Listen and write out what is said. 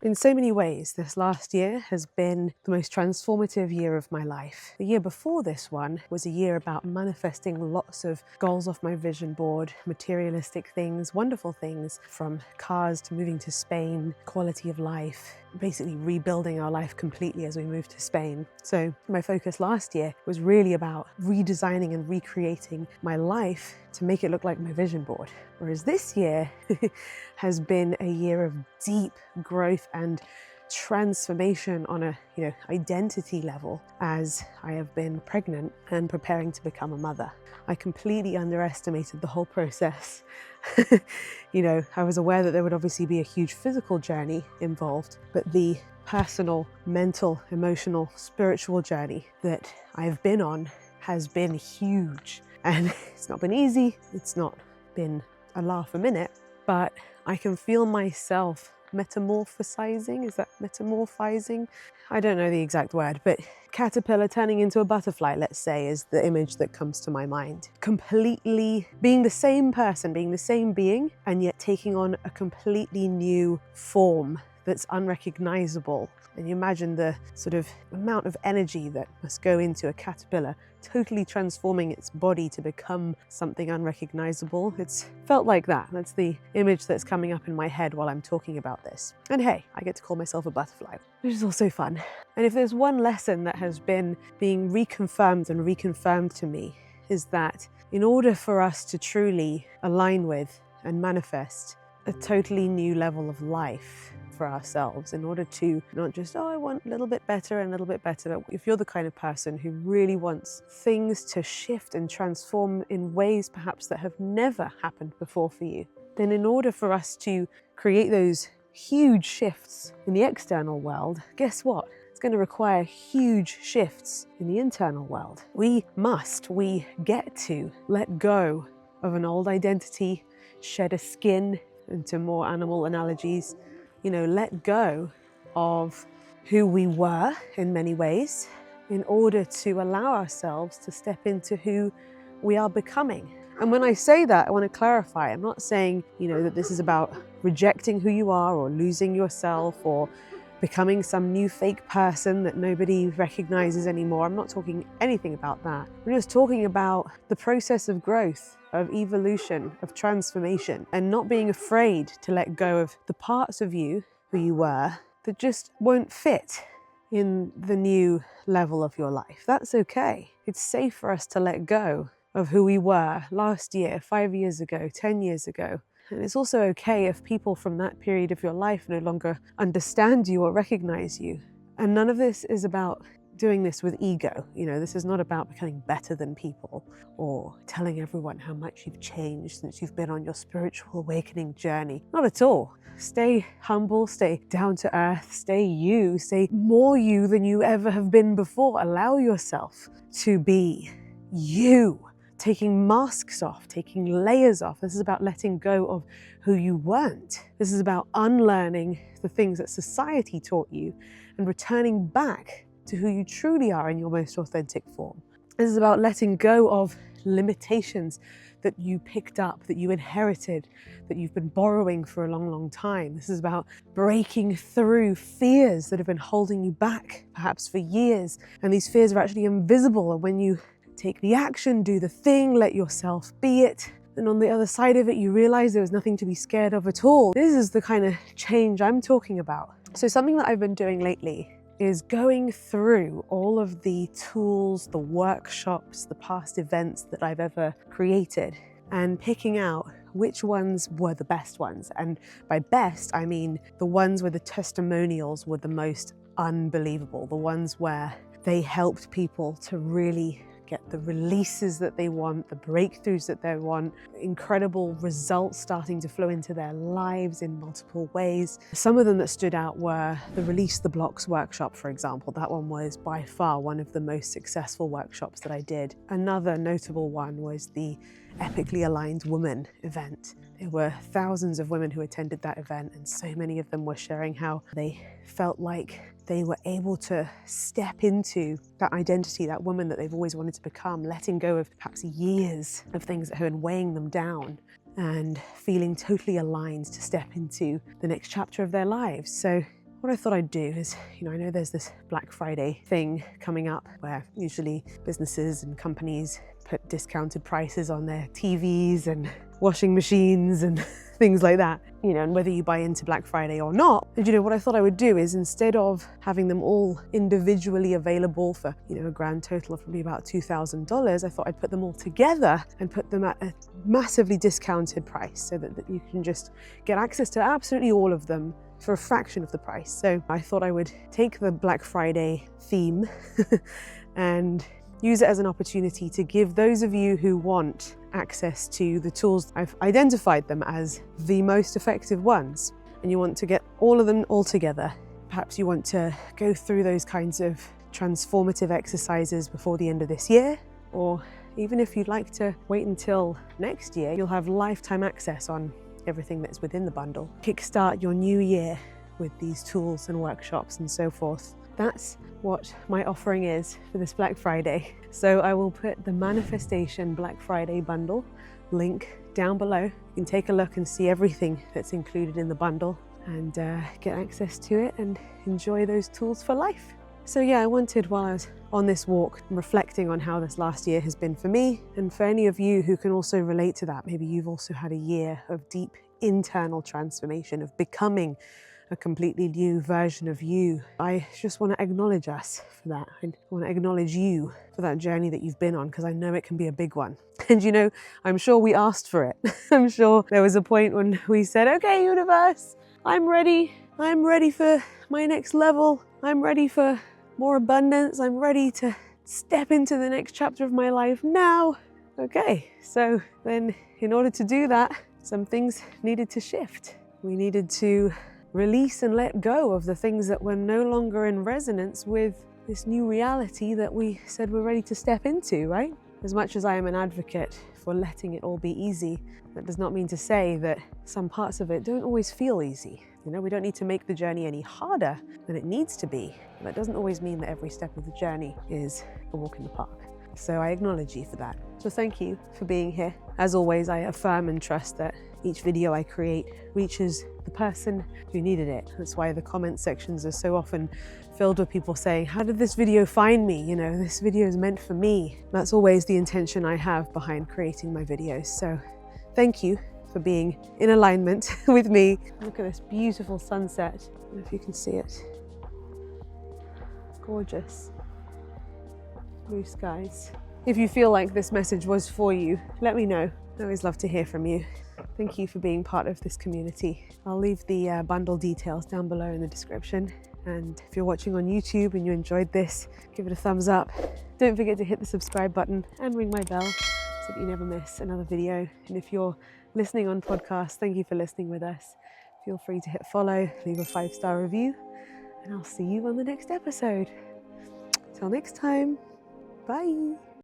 In so many ways, this last year has been the most transformative year of my life. The year before this one was a year about manifesting lots of goals off my vision board, materialistic things, wonderful things, from cars to moving to Spain, quality of life, basically rebuilding our life completely as we moved to Spain. So my focus last year was really about redesigning and recreating my life to make it look like my vision board. Whereas this year has been a year of deep growth and transformation on a identity level, as I have been pregnant and preparing to become a mother. I completely underestimated the whole process. I was aware that there would obviously be a huge physical journey involved, but the personal, mental, emotional, spiritual journey that I've been on has been huge. And it's not been easy, it's not been a laugh a minute, but I can feel myself metamorphosizing. Is that metamorphizing? I don't know the exact word, but caterpillar turning into a butterfly, let's say, is the image that comes to my mind. Completely being the same person, being the same being, and yet taking on a completely new form that's unrecognizable. And you imagine the sort of amount of energy that must go into a caterpillar totally transforming its body to become something unrecognizable. It's felt like that. That's the image that's coming up in my head while I'm talking about this. And hey, I get to call myself a butterfly, which is also fun. And if there's one lesson that has been being reconfirmed to me, is that in order for us to truly align with and manifest a totally new level of life for ourselves, in order to not just, I want a little bit better and a little bit better, but if you're the kind of person who really wants things to shift and transform in ways perhaps that have never happened before for you, then in order for us to create those huge shifts in the external world, guess what? It's going to require huge shifts in the internal world. We get to let go of an old identity, shed a skin, into more animal analogies, let go of who we were in many ways in order to allow ourselves to step into who we are becoming. And when I say that, I want to clarify, I'm not saying, that this is about rejecting who you are or losing yourself or becoming some new fake person that nobody recognizes anymore. I'm not talking anything about that. I'm just talking about the process of growth, of evolution, of transformation, and not being afraid to let go of the parts of you who you were that just won't fit in the new level of your life. That's okay. It's safe for us to let go of who we were last year, 5 years ago, 10 years ago. And it's also okay if people from that period of your life no longer understand you or recognize you. And none of this is about doing this with ego. This is not about becoming better than people or telling everyone how much you've changed since you've been on your spiritual awakening journey. Not at all. Stay humble, stay down to earth, stay you, stay more you than you ever have been before. Allow yourself to be you. Taking masks off, taking layers off. This is about letting go of who you weren't. This is about unlearning the things that society taught you and returning back to who you truly are in your most authentic form. This is about letting go of limitations that you picked up, that you inherited, that you've been borrowing for a long, long time. This is about breaking through fears that have been holding you back, perhaps for years. And these fears are actually invisible. And when you take the action, do the thing, let yourself be it, and on the other side of it, you realize there was nothing to be scared of at all. This is the kind of change I'm talking about. So something that I've been doing lately is going through all of the tools, the workshops, the past events that I've ever created and picking out which ones were the best ones. And by best, I mean the ones where the testimonials were the most unbelievable, the ones where they helped people to really get the releases that they want, the breakthroughs that they want, incredible results starting to flow into their lives in multiple ways. Some of them that stood out were the Release the Blocks workshop, for example. That one was by far one of the most successful workshops that I did. Another notable one was the Epically Aligned Woman event. There were thousands of women who attended that event, and so many of them were sharing how they felt like they were able to step into that identity, that woman that they've always wanted to become, letting go of perhaps years of things that have been weighing them down and feeling totally aligned to step into the next chapter of their lives. So what I thought I'd do is, I know there's this Black Friday thing coming up where usually businesses and companies put discounted prices on their TVs and washing machines and things like that, and whether you buy into Black Friday or not. And what I thought I would do is, instead of having them all individually available for, a grand total of probably about $2,000, I thought I'd put them all together and put them at a massively discounted price so that you can just get access to absolutely all of them for a fraction of the price. So I thought I would take the Black Friday theme and use it as an opportunity to give those of you who want access to the tools. I've identified them as the most effective ones, and you want to get all of them all together. Perhaps you want to go through those kinds of transformative exercises before the end of this year, or even if you'd like to wait until next year, you'll have lifetime access on everything that's within the bundle. Kickstart your new year with these tools and workshops and so forth. That's what my offering is for this Black Friday. So I will put the Manifestation Black Friday bundle link down below. You can take a look and see everything that's included in the bundle and get access to it and enjoy those tools for life. So yeah, I wanted, while I was on this walk, reflecting on how this last year has been for me, and for any of you who can also relate to that, maybe you've also had a year of deep internal transformation, of becoming a completely new version of you. I just want to acknowledge us for that. I want to acknowledge you for that journey that you've been on, because I know it can be a big one. And I'm sure we asked for it. I'm sure there was a point when we said, okay, universe, I'm ready. I'm ready for my next level. I'm ready for more abundance. I'm ready to step into the next chapter of my life now. Okay, so then in order to do that, some things needed to shift. We needed to release and let go of the things that were no longer in resonance with this new reality that we said we're ready to step into, right? As much as I am an advocate for letting it all be easy, that does not mean to say that some parts of it don't always feel easy. We don't need to make the journey any harder than it needs to be. That doesn't always mean that every step of the journey is a walk in the park. So I acknowledge you for that. So thank you for being here. As always, I affirm and trust that each video I create reaches the person who needed it. That's why the comment sections are so often filled with people saying, how did this video find me? This video is meant for me. That's always the intention I have behind creating my videos. So thank you for being in alignment with me. Look at this beautiful sunset. I don't know if you can see it. Gorgeous. Blue skies. If you feel like this message was for you, let me know. I always love to hear from you. Thank you for being part of this community. I'll leave the bundle details down below in the description. And if you're watching on YouTube and you enjoyed this, give it a thumbs up. Don't forget to hit the subscribe button and ring my bell so that you never miss another video. And if you're listening on podcast, thank you for listening with us. Feel free to hit follow, leave a 5-star review, and I'll see you on the next episode. Till next time, bye.